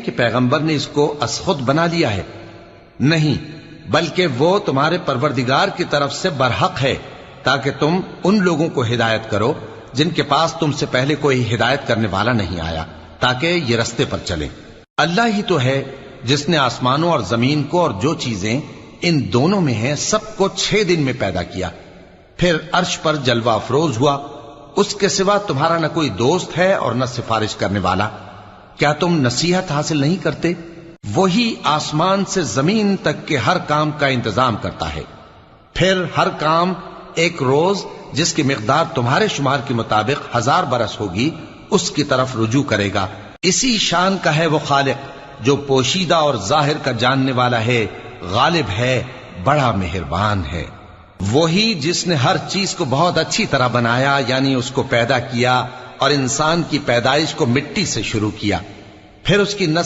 کہ پیغمبر نے اس کو از خود بنا لیا ہے، نہیں، بلکہ وہ تمہارے پروردگار کی طرف سے برحق ہے، تاکہ تم ان لوگوں کو ہدایت کرو جن کے پاس تم سے پہلے کوئی ہدایت کرنے والا نہیں آیا، تاکہ یہ رستے پر چلیں۔ اللہ ہی تو ہے جس نے آسمانوں اور زمین کو اور جو چیزیں ان دونوں میں ہیں سب کو 6 دن میں پیدا کیا، پھر عرش پر جلوہ افروز ہوا، اس کے سوا تمہارا نہ کوئی دوست ہے اور نہ سفارش کرنے والا، کیا تم نصیحت حاصل نہیں کرتے؟ وہی آسمان سے زمین تک کے ہر کام کا انتظام کرتا ہے، پھر ہر کام ایک روز جس کی مقدار تمہارے شمار کے مطابق 1000 برس ہوگی اس کی طرف رجوع کرے گا۔ اسی شان کا ہے وہ خالق جو پوشیدہ اور ظاہر کا جاننے والا ہے، غالب ہے، بڑا مہربان ہے۔ وہی جس نے ہر چیز کو بہت اچھی طرح بنایا، یعنی اس کو پیدا کیا اور انسان کی پیدائش کو مٹی سے شروع کیا، پھر اس کی نسل